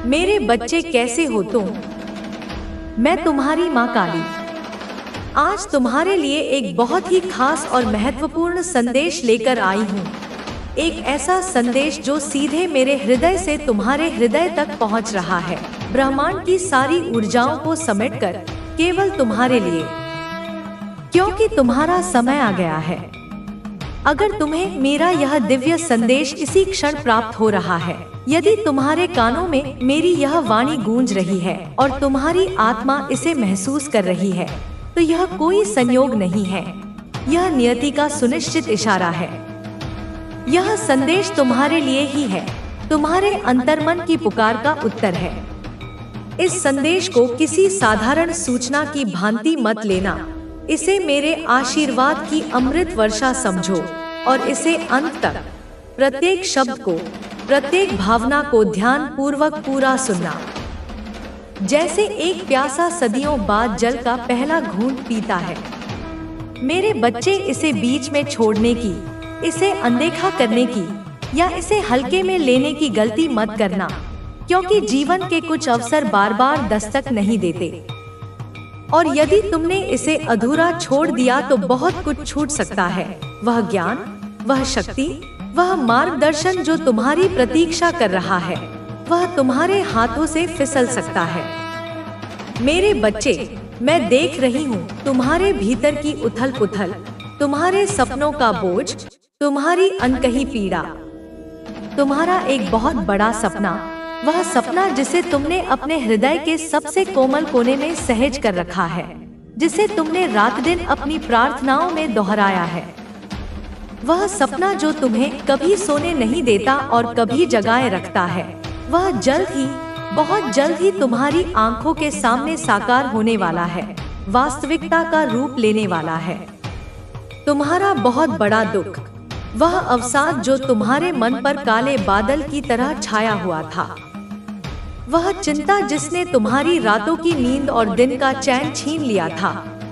मेरे बच्चे कैसे हो तुम? मैं तुम्हारी माँ काली आज तुम्हारे लिए एक बहुत ही खास और महत्वपूर्ण संदेश लेकर आई हूँ। एक ऐसा संदेश जो सीधे मेरे हृदय से तुम्हारे हृदय तक पहुँच रहा है, ब्रह्मांड की सारी ऊर्जाओं को समेटकर केवल तुम्हारे लिए, क्योंकि तुम्हारा समय आ गया है। अगर तुम्हें मेरा यह दिव्य संदेश इसी क्षण प्राप्त हो रहा है, यदि तुम्हारे कानों में मेरी यह वाणी गूंज रही है और तुम्हारी आत्मा इसे महसूस कर रही है, तो यह कोई संयोग नहीं है, यह नियति का सुनिश्चित इशारा है। यह संदेश तुम्हारे लिए ही है, तुम्हारे अंतर्मन की पुकार का उत्तर है। इस संदेश को किसी साधारण सूचना की भांति मत लेना, इसे मेरे आशीर्वाद की अमृत वर्षा समझो और इसे अंत तक, प्रत्येक शब्द को, प्रत्येक भावना को ध्यान पूर्वक पूरा सुनना। जैसे एक प्यासा सदियों बाद जल का पहला घूंट पीता है। मेरे बच्चे, इसे बीच में छोड़ने की, इसे अनदेखा करने की या इसे हल्के में लेने की गलती मत करना, क्योंकि जीवन के कुछ अवसर बार बार दस्तक नहीं देते और यदि तुमने इसे अधूरा छोड़ दिया तो बहुत कुछ छूट सकता है। वह ज्ञान, वह शक्ति, वह मार्गदर्शन जो तुम्हारी प्रतीक्षा कर रहा है, वह तुम्हारे हाथों से फिसल सकता है। मेरे बच्चे, मैं देख रही हूँ तुम्हारे भीतर की उथल पुथल, तुम्हारे सपनों का बोझ, तुम्हारी अनकही पीड़ा। तुम्हारा एक बहुत बड़ा सपना, वह सपना जिसे तुमने अपने हृदय के सबसे कोमल कोने में सहेज कर रखा है, जिसे तुमने रात दिन अपनी प्रार्थनाओं में दोहराया है। वह सपना जो तुम्हें कभी सोने नहीं देता और कभी जगाए रखता है, वह जल्द ही, बहुत जल्द ही तुम्हारी आंखों के सामने साकार होने वाला है, वास्तविकता का रूप लेने वाला है। तुम्हारा बहुत बड़ा दुख, वह अवसाद जो तुम्हारे मन पर काले बादल की तरह छाया हुआ था, वह चिंता जिसने तुम्हारी रातों की नींद और दिन का चैन छीन लिया था,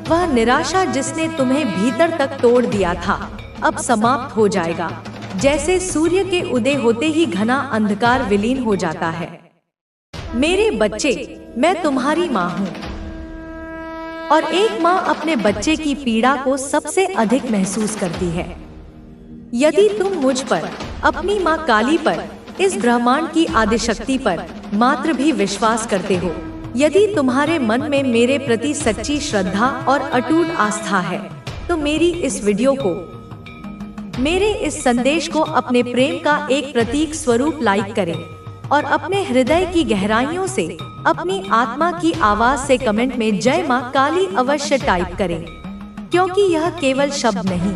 वह निराशा जिसने तुम्हें भीतर तक तोड़ दिया था, अब समाप्त हो जाएगा, जैसे सूर्य के उदय होते ही घना अंधकार विलीन हो जाता है। मेरे बच्चे, मैं तुम्हारी माँ हूँ और एक माँ अपने बच्चे की पीड़ा को सबसे अधिक महसूस करती है। यदि तुम मुझ पर, अपनी माँ काली पर, इस ब्रह्मांड की आदिशक्ति पर मात्र भी विश्वास करते हो, यदि तुम्हारे मन में मेरे प्रति सच्ची श्रद्धा और अटूट आस्था है, तो मेरी इस वीडियो को, मेरे इस संदेश को अपने प्रेम का एक प्रतीक स्वरूप लाइक करें और अपने हृदय की गहराइयों से, अपनी आत्मा की आवाज से कमेंट में जय मां काली अवश्य टाइप करें, क्योंकि यह केवल शब्द नहीं,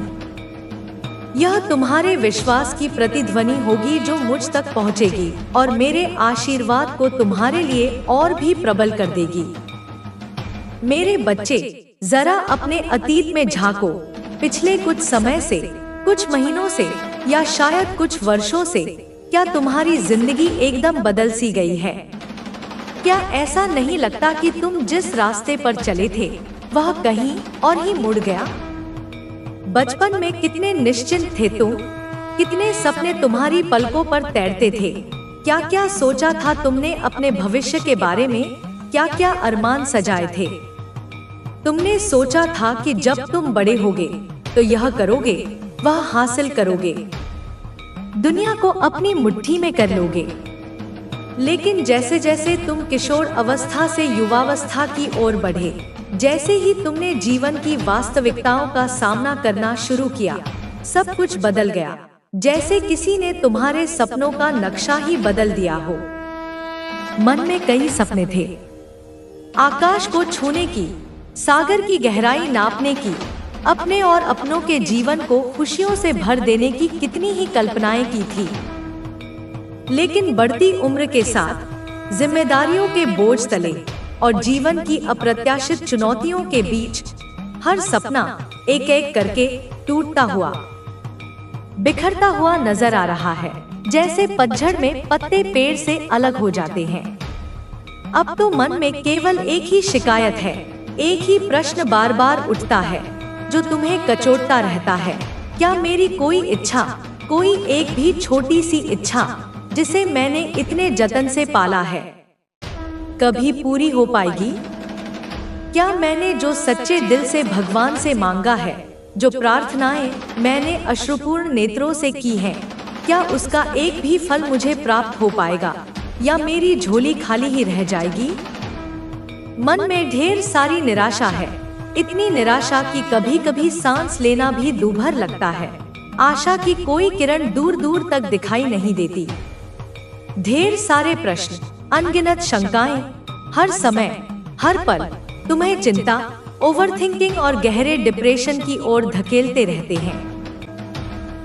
यह तुम्हारे विश्वास की प्रतिध्वनि होगी जो मुझ तक पहुंचेगी और मेरे आशीर्वाद को तुम्हारे लिए और भी प्रबल कर देगी। मेरे बच्चे, जरा अपने अतीत में झांको। पिछले कुछ समय से, कुछ महीनों से या शायद कुछ वर्षों से क्या तुम्हारी जिंदगी एकदम बदल सी गई है? क्या ऐसा नहीं लगता कि तुम जिस रास्ते पर चले थे वह कहीं और ही मुड़ गया? बचपन में कितने निश्चिंत थे तुम, कितने सपने तुम्हारी पलकों पर तैरते थे। क्या क्या सोचा था तुमने अपने भविष्य के बारे में, क्या क्या अरमान सजाए थे। तुमने सोचा था कि जब तुम बड़े होगे तो यह करोगे, वह हासिल करोगे, दुनिया को अपनी मुट्ठी में कर लोगे। लेकिन जैसे जैसे तुम किशोर अवस्था से युवावस्था की ओर बढ़े, जैसे ही तुमने जीवन की वास्तविकताओं का सामना करना शुरू किया, सब कुछ बदल गया। जैसे किसी ने तुम्हारे सपनों का नक्शा ही बदल दिया हो। मन में कई सपने थे, आकाश को छूने की, सागर की गहराई नापने की, अपने और अपनों के जीवन को खुशियों से भर देने की कितनी ही कल्पनाएं की थी। लेकिन बढ़ती उम्र के साथ, जिम्मेदारियों के बोझ तले और जीवन की अप्रत्याशित चुनौतियों के बीच, हर सपना एक एक करके टूटता हुआ, बिखरता हुआ नजर आ रहा है। जैसे पतझड़ में पत्ते पेड़ से अलग हो जाते हैं। अब तो मन में केवल एक ही शिकायत है, एक ही प्रश्न बार बार उठता है जो तुम्हें कचोटता रहता है। क्या मेरी कोई इच्छा, कोई एक भी छोटी सी इच्छा जिसे मैंने इतने जतन से पाला है, कभी पूरी हो पाएगी? क्या मैंने जो सच्चे दिल से भगवान से मांगा है, जो प्रार्थनाएं मैंने अश्रुपूर्ण नेत्रों से की हैं, क्या उसका एक भी फल मुझे प्राप्त हो पाएगा या मेरी झोली खाली ही रह जाएगी? मन में ढेर सारी निराशा है, इतनी निराशा कि कभी कभी सांस लेना भी दूभर लगता है। आशा की कोई किरण दूर दूर तक दिखाई नहीं देती। ढेर सारे प्रश्न, अनगिनत शंकाएं, हर समय हर पल तुम्हें चिंता, ओवरथिंकिंग और गहरे डिप्रेशन की ओर धकेलते रहते हैं।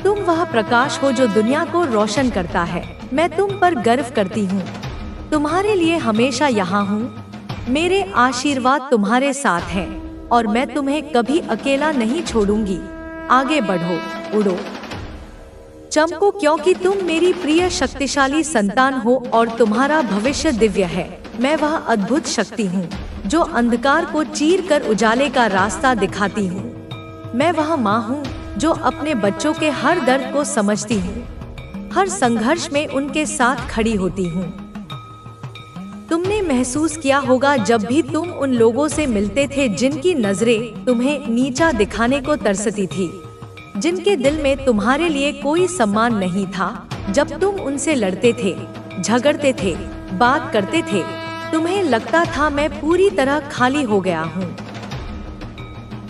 तुम वह प्रकाश हो जो दुनिया को रोशन करता है। मैं तुम पर गर्व करती हूँ, तुम्हारे लिए हमेशा यहाँ हूँ। मेरे आशीर्वाद तुम्हारे साथ हैं और मैं तुम्हें कभी अकेला नहीं छोड़ूंगी। आगे बढ़ो, उड़ो, चमको, क्योंकि तुम मेरी प्रिय शक्तिशाली संतान हो और तुम्हारा भविष्य दिव्य है। मैं वह अद्भुत शक्ति हूँ जो अंधकार को चीर कर उजाले का रास्ता दिखाती हूँ। मैं वह माँ हूँ जो अपने बच्चों के हर दर्द को समझती हूँ, हर संघर्ष में उनके साथ खड़ी होती हूँ। तुमने महसूस किया होगा जब भी तुम उन लोगों से मिलते थे जिनकी नजरें तुम्हें नीचा दिखाने को तरसती थी, जिनके दिल में तुम्हारे लिए कोई सम्मान नहीं था। जब तुम उनसे लड़ते थे, झगड़ते थे, बात करते थे, तुम्हें लगता था मैं पूरी तरह खाली हो गया हूँ।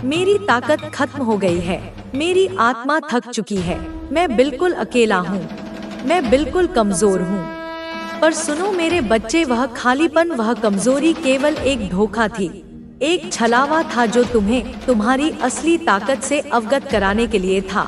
मेरी ताकत खत्म हो गई है, मेरी आत्मा थक चुकी है, मैं बिल्कुल अकेला हूँ, मैं बिल्कुल कमजोर हूँ। पर सुनो मेरे बच्चे, वह खालीपन, वह कमजोरी केवल एक धोखा थी, एक छलावा था जो तुम्हें तुम्हारी असली ताकत से अवगत कराने के लिए था।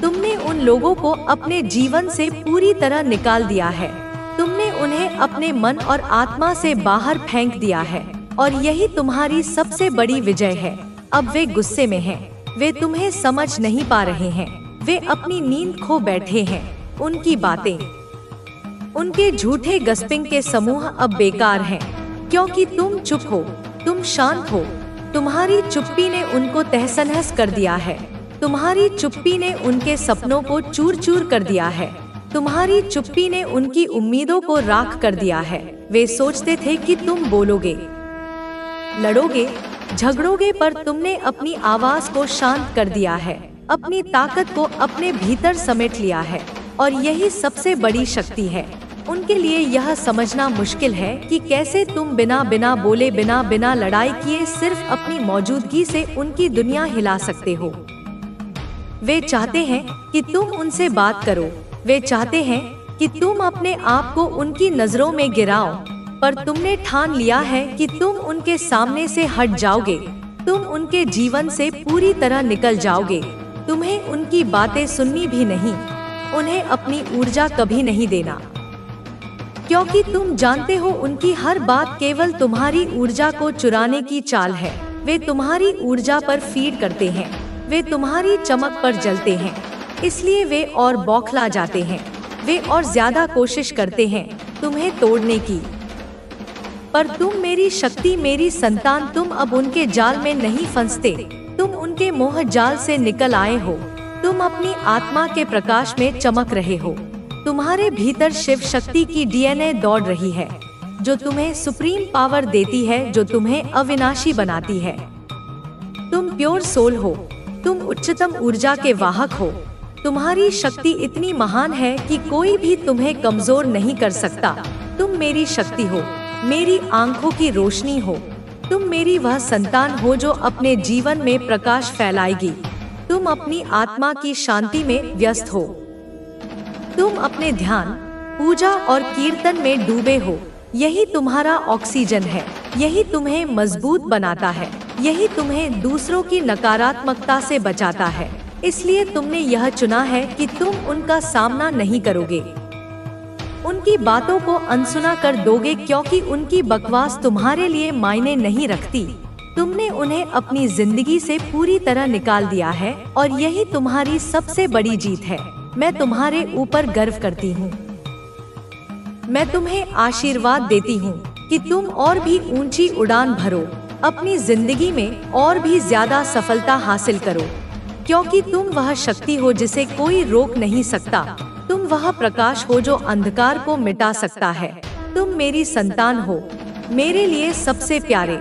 तुमने उन लोगों को अपने जीवन से पूरी तरह निकाल दिया है। तुमने उन्हें अपने मन और आत्मा से बाहर फेंक दिया है और यही तुम्हारी सबसे बड़ी विजय है। अब वे गुस्से में हैं, वे तुम्हें समझ नहीं पा रहे हैं, वे अपनी नींद खो बैठे हैं। उनकी बातें, उनके झूठे गस्पिंग के समूह अब बेकार हैं, क्योंकि तुम चुप हो, तुम शांत हो। तुम्हारी चुप्पी ने उनको तहस-नहस कर दिया है, तुम्हारी चुप्पी ने उनके सपनों को चूर चूर कर दिया है, तुम्हारी चुप्पी ने उनकी उम्मीदों को राख कर दिया है। वे सोचते थे कि तुम बोलोगे, लड़ोगे, झगड़ोगे, पर तुमने अपनी आवाज को शांत कर दिया है, अपनी ताकत को अपने भीतर समेट लिया है। और यही सबसे बड़ी शक्ति है। उनके लिए यह समझना मुश्किल है कि कैसे तुम बिना बोले, बिना लड़ाई किए, सिर्फ अपनी मौजूदगी से उनकी दुनिया हिला सकते हो। वे चाहते हैं कि तुम उनसे बात करो, वे चाहते हैं कि तुम अपने आप को उनकी नजरों में गिराओ, पर तुमने ठान लिया है कि तुम उनके सामने से हट जाओगे, तुम उनके जीवन से पूरी तरह निकल जाओगे। तुम्हें उनकी बातें सुननी भी नहीं, उन्हें अपनी ऊर्जा कभी नहीं देना, क्योंकि तुम जानते हो उनकी हर बात केवल तुम्हारी ऊर्जा को चुराने की चाल है। वे तुम्हारी ऊर्जा पर फीड करते हैं, वे तुम्हारी चमक पर जलते हैं, इसलिए वे और बौखला जाते हैं, वे और ज्यादा कोशिश करते हैं तुम्हें तोड़ने की। पर तुम मेरी शक्ति, मेरी संतान, तुम अब उनके जाल में नहीं फंसते, तुम उनके मोह जाल से निकल आए हो। तुम अपनी आत्मा के प्रकाश में चमक रहे हो। तुम्हारे भीतर शिव शक्ति की डीएनए दौड़ रही है, जो तुम्हें सुप्रीम पावर देती है, जो तुम्हें अविनाशी बनाती है। तुम प्योर सोल हो, तुम उच्चतम ऊर्जा के वाहक हो। तुम्हारी शक्ति इतनी महान है कि कोई भी तुम्हें कमजोर नहीं कर सकता। तुम मेरी शक्ति हो, मेरी आंखों की रोशनी हो। तुम मेरी वह संतान हो जो अपने जीवन में प्रकाश फैलाएगी। तुम अपनी आत्मा की शांति में व्यस्त हो। तुम अपने ध्यान, पूजा और कीर्तन में डूबे हो। यही तुम्हारा ऑक्सीजन है, यही तुम्हें मजबूत बनाता है, यही तुम्हें दूसरों की नकारात्मकता से बचाता है। इसलिए तुमने यह चुना है कि तुम उनका सामना नहीं करोगे, उनकी बातों को अनसुना कर दोगे, क्योंकि उनकी बकवास तुम्हारे लिए मायने नहीं रखती। तुमने उन्हें अपनी जिंदगी से पूरी तरह निकाल दिया है और यही तुम्हारी सबसे बड़ी जीत है। मैं तुम्हारे ऊपर गर्व करती हूँ। मैं तुम्हें आशीर्वाद देती हूँ कि तुम और भी ऊंची उड़ान भरो, अपनी जिंदगी में और भी ज्यादा सफलता हासिल करो, क्योंकि तुम वह शक्ति हो जिसे कोई रोक नहीं सकता। तुम वह प्रकाश हो जो अंधकार को मिटा सकता है। तुम मेरी संतान हो, मेरे लिए सबसे प्यारे,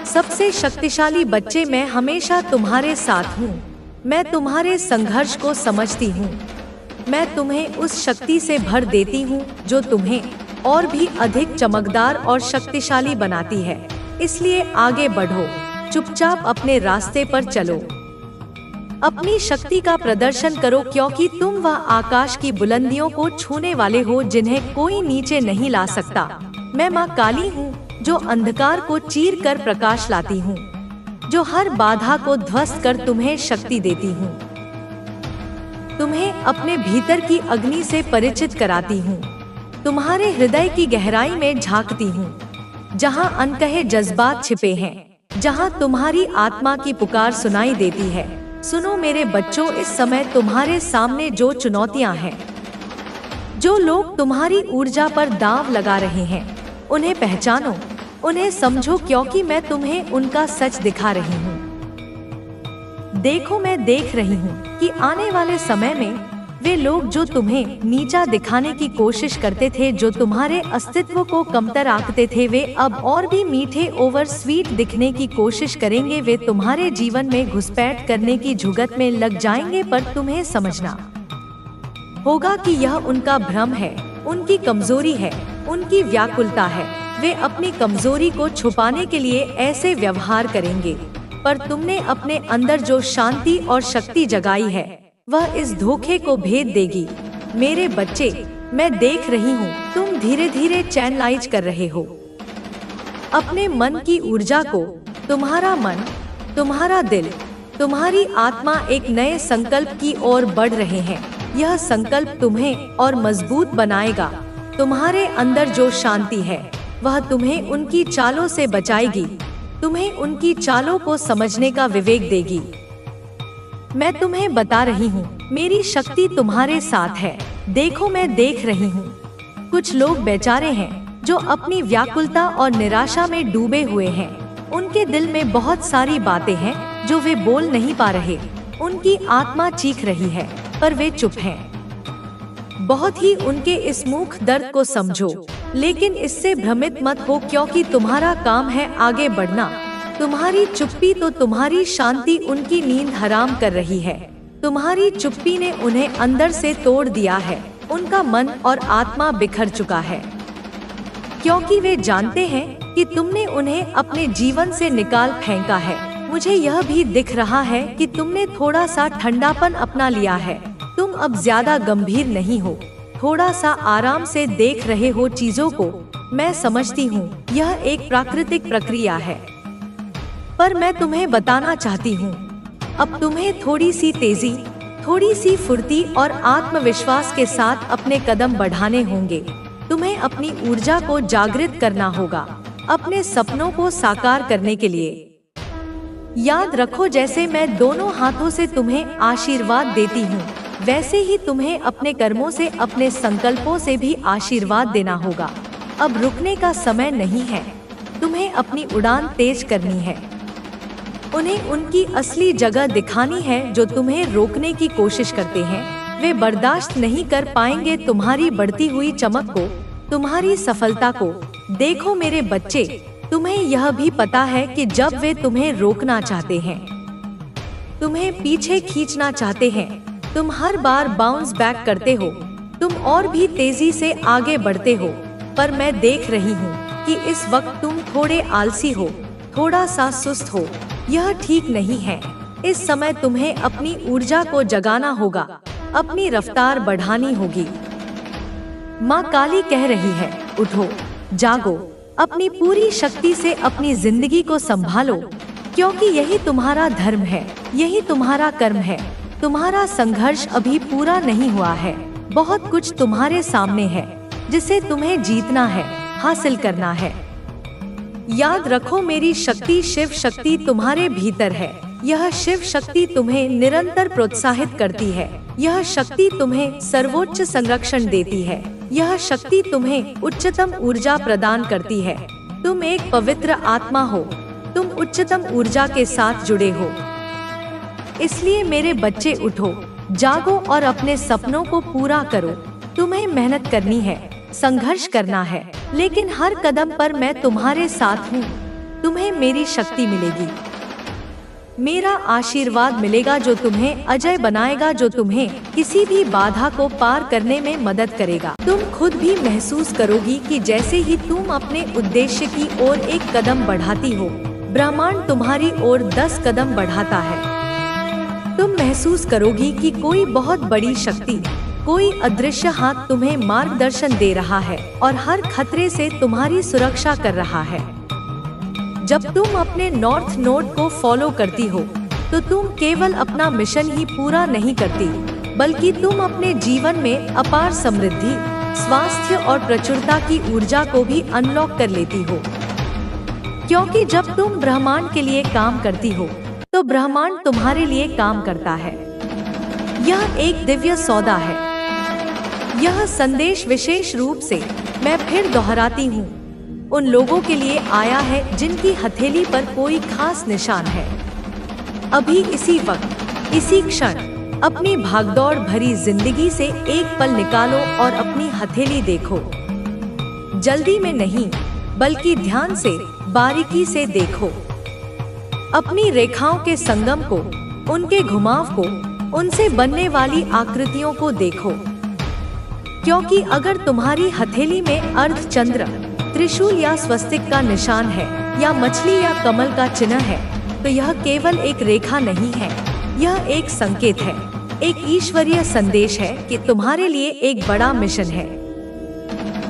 सबसे शक्तिशाली बच्चे। मैं हमेशा तुम्हारे साथ हूँ। मैं तुम्हारे संघर्ष को समझती हूँ। मैं तुम्हें उस शक्ति से भर देती हूँ जो तुम्हें और भी अधिक चमकदार और शक्तिशाली बनाती है। इसलिए आगे बढ़ो, चुपचाप अपने रास्ते पर चलो, अपनी शक्ति का प्रदर्शन करो, क्योंकि तुम वह आकाश की बुलंदियों को छूने वाले हो जिन्हें कोई नीचे नहीं ला सकता। मैं माँ काली हूँ जो अंधकार को चीर कर प्रकाश लाती हूँ, जो हर बाधा को ध्वस्त कर तुम्हें शक्ति देती हूँ। तुम्हें अपने भीतर की अग्नि से परिचित कराती हूँ, तुम्हारे हृदय की गहराई में झांकती हूँ, जहाँ अनकहे जज्बात छिपे हैं, जहाँ तुम्हारी आत्मा की पुकार सुनाई देती है। सुनो मेरे बच्चों, इस समय तुम्हारे सामने जो चुनौतियाँ हैं, जो लोग तुम्हारी ऊर्जा पर दांव लगा रहे हैं, उन्हें पहचानो, उन्हें समझो, क्योंकि मैं तुम्हें उनका सच दिखा रही हूँ। देखो, मैं देख रही हूँ कि आने वाले समय में वे लोग जो तुम्हें नीचा दिखाने की कोशिश करते थे, जो तुम्हारे अस्तित्व को कमतर आंकते थे, वे अब और भी मीठे ओवर स्वीट दिखने की कोशिश करेंगे। वे तुम्हारे जीवन में घुसपैठ करने की जुगत में लग जाएंगे, पर तुम्हें समझना होगा कि यह उनका भ्रम है, उनकी कमजोरी है, उनकी व्याकुलता है। वे अपनी कमजोरी को छुपाने के लिए ऐसे व्यवहार करेंगे, पर तुमने अपने अंदर जो शांति और शक्ति जगाई है, वह इस धोखे को भेद देगी। मेरे बच्चे, मैं देख रही हूँ तुम धीरे धीरे चैनलाइज कर रहे हो अपने मन की ऊर्जा को। तुम्हारा मन, तुम्हारा दिल, तुम्हारी आत्मा एक नए संकल्प की ओर बढ़ रहे हैं। यह संकल्प तुम्हें और मजबूत बनाएगा। तुम्हारे अंदर जो शांति है, वह तुम्हें उनकी चालों से बचाएगी, तुम्हें उनकी चालों को समझने का विवेक देगी। मैं तुम्हें बता रही हूँ, मेरी शक्ति तुम्हारे साथ है। देखो, मैं देख रही हूँ कुछ लोग बेचारे हैं जो अपनी व्याकुलता और निराशा में डूबे हुए हैं। उनके दिल में बहुत सारी बातें हैं जो वे बोल नहीं पा रहे। उनकी आत्मा चीख रही है, पर वे चुप हैं। बहुत ही उनके इस मूक दर्द को समझो, लेकिन इससे भ्रमित मत हो, क्योंकि तुम्हारा काम है आगे बढ़ना। तुम्हारी चुप्पी तो तुम्हारी शांति उनकी नींद हराम कर रही है। तुम्हारी चुप्पी ने उन्हें अंदर से तोड़ दिया है। उनका मन और आत्मा बिखर चुका है, क्योंकि वे जानते हैं कि तुमने उन्हें अपने जीवन से निकाल फेंका है। मुझे यह भी दिख रहा है कि तुमने थोड़ा सा ठंडापन अपना लिया है। तुम अब ज्यादा गंभीर नहीं हो, थोड़ा सा आराम से देख रहे हो चीजों को। मैं समझती हूँ यह एक प्राकृतिक प्रक्रिया है, पर मैं तुम्हें बताना चाहती हूँ, अब तुम्हें थोड़ी सी तेजी, थोड़ी सी फुर्ती और आत्मविश्वास के साथ अपने कदम बढ़ाने होंगे। तुम्हें अपनी ऊर्जा को जागृत करना होगा, अपने सपनों को साकार करने के लिए। याद रखो, जैसे मैं दोनों हाथों से तुम्हें आशीर्वाद देती हूँ, वैसे ही तुम्हें अपने कर्मों से, अपने संकल्पों से भी आशीर्वाद देना होगा। अब रुकने का समय नहीं है, तुम्हें अपनी उड़ान तेज करनी है। उन्हें उनकी असली जगह दिखानी है। जो तुम्हें रोकने की कोशिश करते हैं, वे बर्दाश्त नहीं कर पाएंगे तुम्हारी बढ़ती हुई चमक को, तुम्हारी सफलता को। देखो मेरे बच्चे, तुम्हें यह भी पता है कि जब वे तुम्हें रोकना चाहते हैं, तुम्हें पीछे खींचना चाहते हैं, तुम हर बार बाउंस बैक करते हो, तुम और भी तेजी से आगे बढ़ते हो। पर मैं देख रही हूँ कि इस वक्त तुम थोड़े आलसी हो, थोड़ा सा सुस्त हो। यह ठीक नहीं है। इस समय तुम्हें अपनी ऊर्जा को जगाना होगा, अपनी रफ्तार बढ़ानी होगी। माँ काली कह रही है, उठो, जागो, अपनी पूरी शक्ति से अपनी जिंदगी को संभालो, क्योंकि यही तुम्हारा धर्म है, यही तुम्हारा कर्म है। तुम्हारा संघर्ष अभी पूरा नहीं हुआ है। बहुत कुछ तुम्हारे सामने है जिसे तुम्हें जीतना है, हासिल करना है। याद रखो, मेरी शक्ति, शिव शक्ति तुम्हारे भीतर है। यह शिव शक्ति तुम्हें निरंतर प्रोत्साहित करती है। यह शक्ति तुम्हें सर्वोच्च संरक्षण देती है। यह शक्ति तुम्हें उच्चतम ऊर्जा प्रदान करती है। तुम एक पवित्र आत्मा हो, तुम उच्चतम ऊर्जा के साथ जुड़े हो। इसलिए मेरे बच्चे, उठो, जागो और अपने सपनों को पूरा करो। तुम्हें मेहनत करनी है, संघर्ष करना है, लेकिन हर कदम पर मैं तुम्हारे साथ हूँ। तुम्हें मेरी शक्ति मिलेगी, मेरा आशीर्वाद मिलेगा जो तुम्हें अजय बनाएगा, जो तुम्हें किसी भी बाधा को पार करने में मदद करेगा। तुम खुद भी महसूस करोगी कि जैसे ही तुम अपने उद्देश्य की ओर एक कदम बढ़ाती हो, ब्रह्मांड तुम्हारी ओर 10 कदम बढ़ाता है। तुम महसूस करोगी कि कोई बहुत बड़ी शक्ति, कोई अदृश्य हाथ तुम्हें मार्गदर्शन दे रहा है और हर खतरे से तुम्हारी सुरक्षा कर रहा है। जब तुम अपने नॉर्थ नोड को फॉलो करती हो, तो तुम केवल अपना मिशन ही पूरा नहीं करती, बल्कि तुम अपने जीवन में अपार समृद्धि, स्वास्थ्य और प्रचुरता की ऊर्जा को भी अनलॉक कर लेती हो। क्योंकि जब तुम ब्रह्मांड के लिए काम करती हो, तो ब्रह्मांड तुम्हारे लिए काम करता है। यह एक दिव्य सौदा है। यह संदेश विशेष रूप से, मैं फिर दोहराती हूँ, उन लोगों के लिए आया है जिनकी हथेली पर कोई खास निशान है। अभी इसी वक्त, इसी क्षण अपनी भागदौड़ भरी जिंदगी से एक पल निकालो और अपनी हथेली देखो। जल्दी में नहीं, बल्कि ध्यान से, बारीकी से देखो। अपनी रेखाओं के संगम को, उनके घुमाव को, उनसे बनने वाली आकृतियों को देखो। क्योंकि अगर तुम्हारी हथेली में अर्धचंद्र, त्रिशूल या स्वस्तिक का निशान है, या मछली या कमल का चिन्ह है, तो यह केवल एक रेखा नहीं है, यह एक संकेत है, एक ईश्वरीय संदेश है कि तुम्हारे लिए एक बड़ा मिशन है।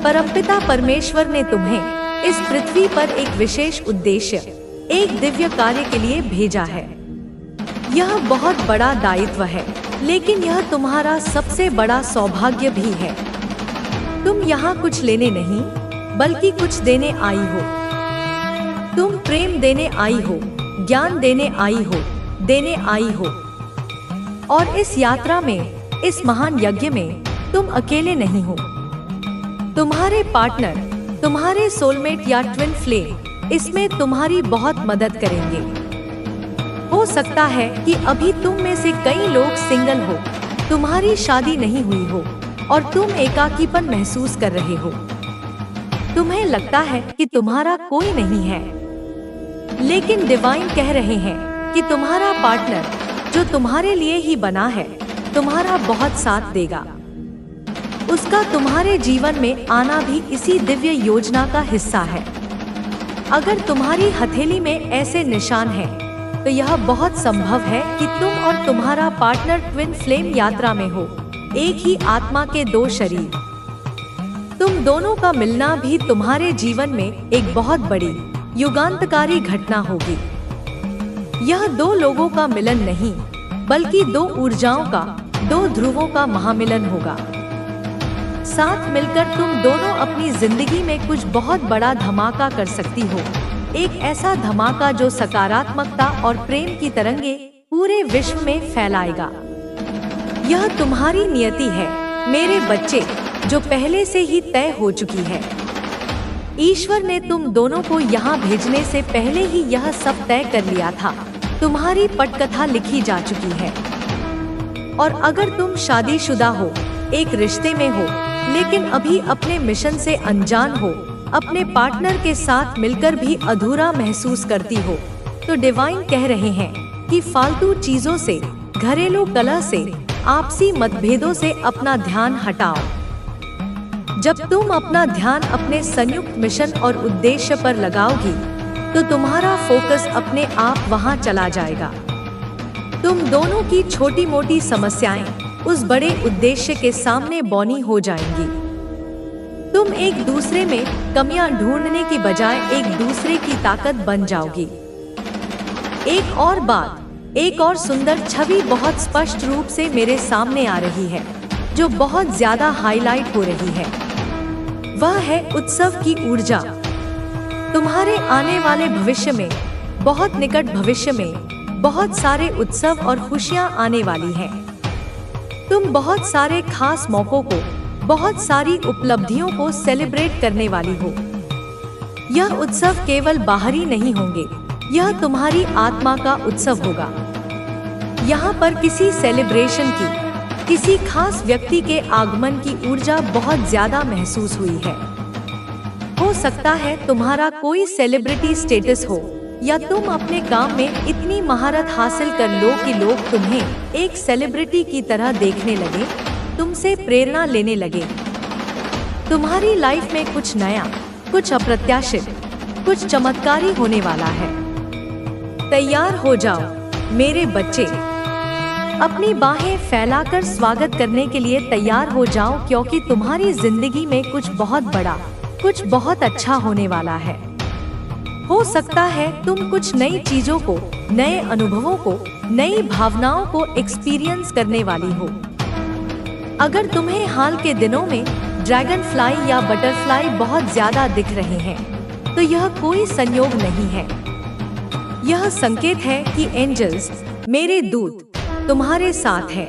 परमपिता परमेश्वर ने तुम्हें इस पृथ्वी पर एक विशेष उद्देश्य, एक दिव्य कार्य के लिए भेजा है। यह बहुत बड़ा दायित्व है, लेकिन यह तुम्हारा सबसे बड़ा सौभाग्य भी है। तुम यहाँ कुछ लेने नहीं, बल्कि कुछ देने आई हो। तुम प्रेम देने आई हो, ज्ञान देने आई हो, देने आई हो। और इस यात्रा में, इस महान यज्ञ में तुम अकेले नहीं हो। तुम्हारे पार्टनर, तुम्हारे सोलमेट या ट्विन फ्लेम इसमें तुम्हारी बहुत मदद करेंगे। हो सकता है कि अभी तुम में से कई लोग सिंगल हो, तुम्हारी शादी नहीं हुई हो और तुम एकाकीपन महसूस कर रहे हो। तुम्हें लगता है कि तुम्हारा कोई नहीं है, लेकिन डिवाइन कह रहे हैं कि तुम्हारा पार्टनर, जो तुम्हारे लिए ही बना है, तुम्हारा बहुत साथ देगा। उसका तुम्हारे जीवन में आना भी इसी दिव्य योजना का हिस्सा है। अगर तुम्हारी हथेली में ऐसे निशान हैं, तो यह बहुत संभव है कि तुम और तुम्हारा पार्टनर ट्विन फ्लेम यात्रा में हो, एक ही आत्मा के 2 शरीर। तुम दोनों का मिलना भी तुम्हारे जीवन में एक बहुत बड़ी युगांतकारी घटना होगी। यह 2 लोगों का मिलन नहीं, बल्कि 2 ऊर्जाओं का, 2 ध्रुवों का महामिलन होगा। साथ मिलकर तुम दोनों अपनी जिंदगी में कुछ बहुत बड़ा धमाका कर सकती हो। एक ऐसा धमाका जो सकारात्मकता और प्रेम की तरंगे पूरे विश्व में फैलाएगा। यह तुम्हारी नियति है, मेरे बच्चे, जो पहले से ही तय हो चुकी है। ईश्वर ने तुम दोनों को यहाँ भेजने से पहले ही यह सब तय कर लिया था। तुम्हारी पटकथा लिखी जा चुकी है। और अगर तुम शादीशुदा हो, एक रिश्ते में हो, लेकिन अभी अपने मिशन से अनजान हो, अपने पार्टनर के साथ मिलकर भी अधूरा महसूस करती हो, तो डिवाइन कह रहे हैं कि फालतू चीजों से, घरेलू कलह से, आपसी मतभेदों से अपना ध्यान हटाओ। जब तुम अपना ध्यान अपने संयुक्त मिशन और उद्देश्य पर लगाओगी, तो तुम्हारा फोकस अपने आप वहां चला जाएगा। तुम दोनों की छोटी मोटी समस्याएं उस बड़े उद्देश्य के सामने बौनी हो जाएंगी। तुम एक दूसरे में कमियां ढूंढने की बजाय एक दूसरे की ताकत बन जाओगी। एक और बात, एक और सुंदर छवि बहुत स्पष्ट रूप से मेरे सामने आ रही है, जो बहुत ज्यादा हाईलाइट हो रही है। वह है उत्सव की ऊर्जा। तुम्हारे आने वाले भविष्य में, बहुत निकट भविष्य में, बहुत सारे उत्सव और खुशियां आने वाली हैं। तुम बहुत सारे खास मौकों को, बहुत सारी उपलब्धियों को सेलिब्रेट करने वाली हो। यह उत्सव केवल बाहरी नहीं होंगे, यह तुम्हारी आत्मा का उत्सव होगा। यहाँ पर किसी सेलिब्रेशन की, किसी खास व्यक्ति के आगमन की ऊर्जा बहुत ज्यादा महसूस हुई है। हो सकता है तुम्हारा कोई सेलिब्रिटी स्टेटस हो, या तुम अपने काम में इतनी महारत हासिल कर लो कि लोग तुम्हें एक सेलिब्रिटी की तरह देखने लगे, तुमसे प्रेरणा लेने लगे। तुम्हारी लाइफ में कुछ नया, कुछ अप्रत्याशित, कुछ चमत्कारी होने वाला है। तैयार हो जाओ मेरे बच्चे, अपनी बाहें फैलाकर स्वागत करने के लिए तैयार हो जाओ, क्योंकि तुम्हारी जिंदगी में कुछ बहुत बड़ा, कुछ बहुत अच्छा होने वाला है। हो सकता है तुम कुछ नई चीजों को, नए अनुभवों को, नई भावनाओं को एक्सपीरियंस करने वाली हो। अगर तुम्हें हाल के दिनों में ड्रैगन फ्लाई या बटरफ्लाई बहुत ज्यादा दिख रहे हैं, तो यह कोई संयोग नहीं है। यह संकेत है कि एंजल्स, मेरे दूत, तुम्हारे साथ है।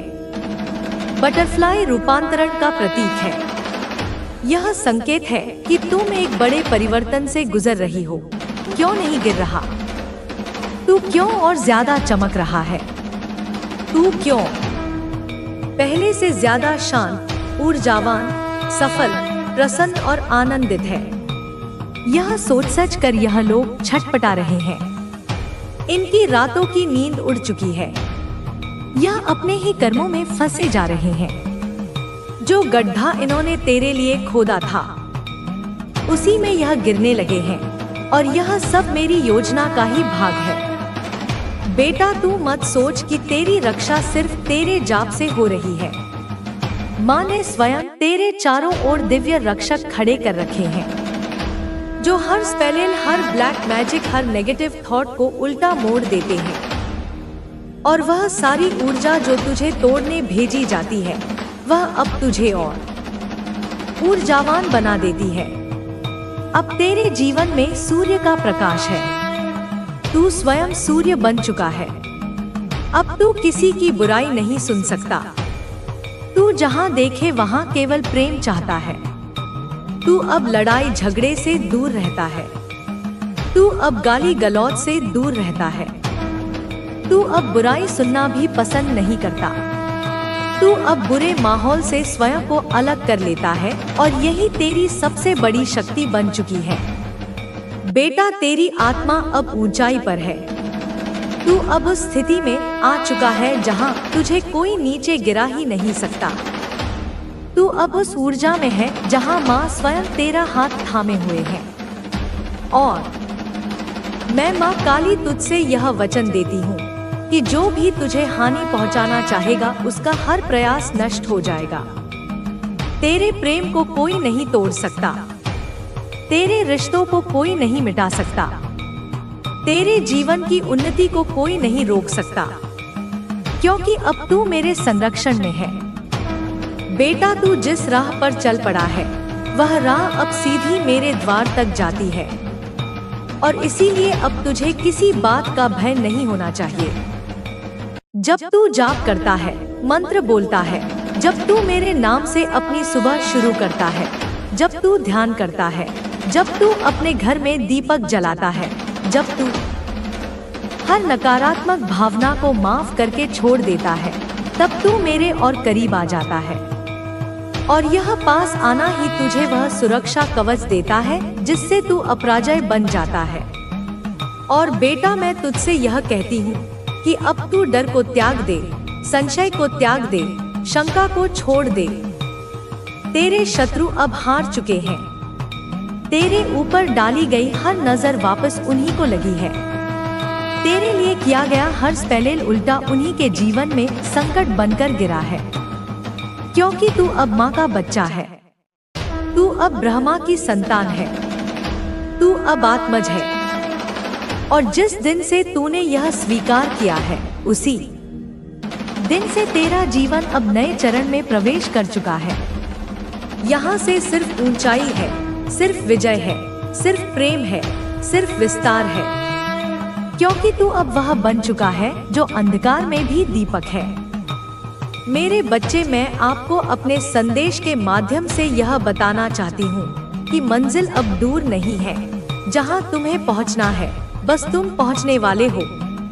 बटरफ्लाई रूपांतरण का प्रतीक है। यह संकेत है कि तुम एक बड़े परिवर्तन से गुजर रही हो। क्यों नहीं गिर रहा? तू क्यों और ज्यादा चमक रहा है? तू क्यों पहले से ज्यादा शांत, ऊर्जावान, सफल, प्रसन्न और आनंदित है? यह सोच सच कर यह लोग छटपटा रहे हैं। इनकी रातों की नींद उड़ चुकी है। यह अपने ही कर्मों में फंसे जा रहे हैं। जो गड्ढा इन्होंने तेरे लिए खोदा था, उसी में यह गिरने लगे हैं, और यह सब मेरी योजना का ही भाग है। बेटा, तू मत सोच कि तेरी रक्षा सिर्फ तेरे जाप से हो रही है। माँ ने स्वयं तेरे चारों ओर दिव्य रक्षक खड़े कर रखे हैं, जो हर स्पेल, हर ब्लैक मैजिक, हर नेगेटिव थॉट को उल्टा मोड़ देते हैं। और वह सारी ऊर्जा जो तुझे तोड़ने भेजी जाती है, वह अब तुझे और ऊर्जावान बना देती है। अब तेरे जीवन में सूर्य का प्रकाश है। तू स्वयं सूर्य बन चुका है। अब तू किसी की बुराई नहीं सुन सकता। तू जहां देखे वहां केवल प्रेम चाहता है। तू अब लड़ाई झगड़े से दूर रहता है। तू अब गाली गलौज से दूर रहता है। तू अब बुराई सुनना भी पसंद नहीं करता। तू अब बुरे माहौल से स्वयं को अलग कर लेता है, और यही तेरी सबसे बड़ी शक्ति बन चुकी है। बेटा, तेरी आत्मा अब ऊंचाई पर है। तू अब उस स्थिति में आ चुका है जहां तुझे कोई नीचे गिरा ही नहीं सकता। तू अब उस ऊर्जा में है जहां माँ स्वयं तेरा हाथ थामे हुए हैं। और मैं माँ काली तुझसे यह वचन देती हूँ कि जो भी तुझे हानि पहुंचाना चाहेगा, उसका हर प्रयास नष्ट हो जाएगा। तेरे प्रेम को कोई नहीं तोड़ सकता। तेरे रिश्तों को कोई नहीं मिटा सकता। तेरे जीवन की उन्नति को कोई नहीं रोक सकता, क्योंकि अब तू मेरे संरक्षण में है। बेटा, तू जिस राह पर चल पड़ा है, वह राह अब सीधी मेरे द्वार तक जाती है, और इसीलिए अब तुझे किसी बात का भय नहीं होना चाहिए। जब तू जाप करता है, मंत्र बोलता है, जब तू मेरे नाम से अपनी सुबह शुरू करता है, जब तू ध्यान करता है, जब तू अपने घर में दीपक जलाता है, जब तू हर नकारात्मक भावना को माफ करके छोड़ देता है, तब तू मेरे और करीब आ जाता है। और यह पास आना ही तुझे वह सुरक्षा कवच देता है जिससे तू अपराजय बन जाता है। और बेटा, मैं तुझसे यह कहती हूँ कि अब तू डर को त्याग दे, संशय को त्याग दे, शंका को छोड़ दे। तेरे शत्रु अब हार चुके हैं। तेरे ऊपर डाली गई हर नजर वापस उन्हीं को लगी है। तेरे लिए किया गया हर स्पेल उल्टा उन्हीं के जीवन में संकट बनकर गिरा है, क्योंकि तू अब माँ का बच्चा है। तू अब ब्रह्मा की संतान है। तू अब आत्मज है। और जिस दिन से तूने यह स्वीकार किया है, उसी दिन से तेरा जीवन अब नए चरण में प्रवेश कर चुका है। यहाँ से सिर्फ ऊंचाई है, सिर्फ विजय है, सिर्फ प्रेम है, सिर्फ विस्तार है, क्योंकि तू अब वह बन चुका है जो अंधकार में भी दीपक है। मेरे बच्चे, मैं आपको अपने संदेश के माध्यम से यह बताना चाहती हूँ कि मंजिल अब दूर नहीं है। जहाँ तुम्हें पहुँचना है, बस तुम पहुँचने वाले हो।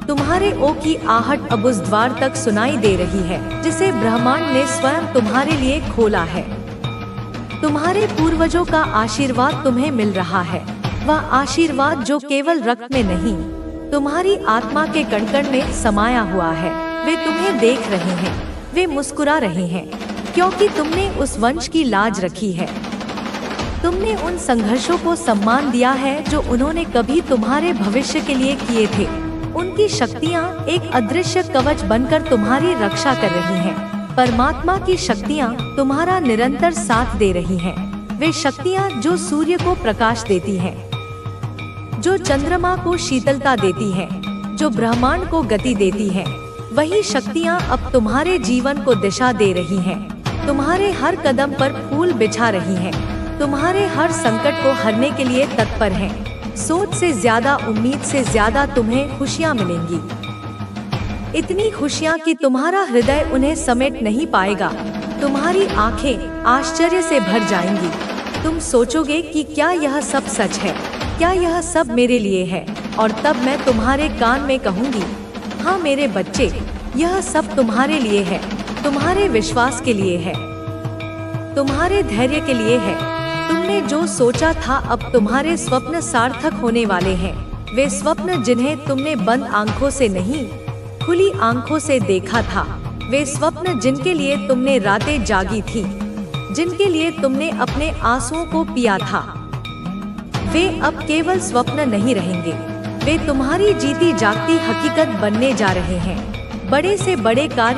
तुम्हारे ओ की आहट अब उस द्वार तक सुनाई दे रही है जिसे ब्रह्मांड ने स्वयं तुम्हारे लिए खोला है। तुम्हारे पूर्वजों का आशीर्वाद तुम्हें मिल रहा है, वह आशीर्वाद जो केवल रक्त में नहीं, तुम्हारी आत्मा के कण-कण में समाया हुआ है। वे तुम्हें देख रहे हैं, वे मुस्कुरा रहे हैं, क्योंकि तुमने उस वंश की लाज रखी है। तुमने उन संघर्षों को सम्मान दिया है जो उन्होंने कभी तुम्हारे भविष्य के लिए किए थे। उनकी शक्तियाँ एक अदृश्य कवच बनकर तुम्हारी रक्षा कर रही हैं। परमात्मा की शक्तियाँ तुम्हारा निरंतर साथ दे रही हैं। वे शक्तियाँ जो सूर्य को प्रकाश देती हैं, जो चंद्रमा को शीतलता देती हैं, जो ब्रह्मांड को गति देती हैं, वही शक्तियाँ अब तुम्हारे जीवन को दिशा दे रही हैं। तुम्हारे हर कदम पर फूल बिछा रही हैं, तुम्हारे हर संकट को हरने के लिए तत्पर हैं। सोच से ज्यादा, उम्मीद से ज्यादा तुम्हें खुशियाँ मिलेंगी। इतनी खुशियाँ कि तुम्हारा हृदय उन्हें समेट नहीं पाएगा। तुम्हारी आंखें आश्चर्य से भर जाएंगी। तुम सोचोगे कि क्या यह सब सच है, क्या यह सब मेरे लिए है? और तब मैं तुम्हारे कान में कहूँगी, हाँ मेरे बच्चे, यह सब तुम्हारे लिए है, तुम्हारे विश्वास के लिए है, तुम्हारे धैर्य के लिए है। तुमने जो सोचा था अब तुम्हारे स्वप्न सार्थक होने वाले हैं। वे स्वप्न जिन्हें तुमने बंद आंखों से नहीं, खुली आंखों से देखा था, वे स्वप्न जिनके लिए तुमने रातें जागी थी, जिनके लिए तुमने अपने आंसुओं को पिया था, वे अब केवल स्वप्न नहीं रहेंगे। वे तुम्हारी जीती जागती हकीकत बनने जा रहे हैं। बड़े से बड़े कार्य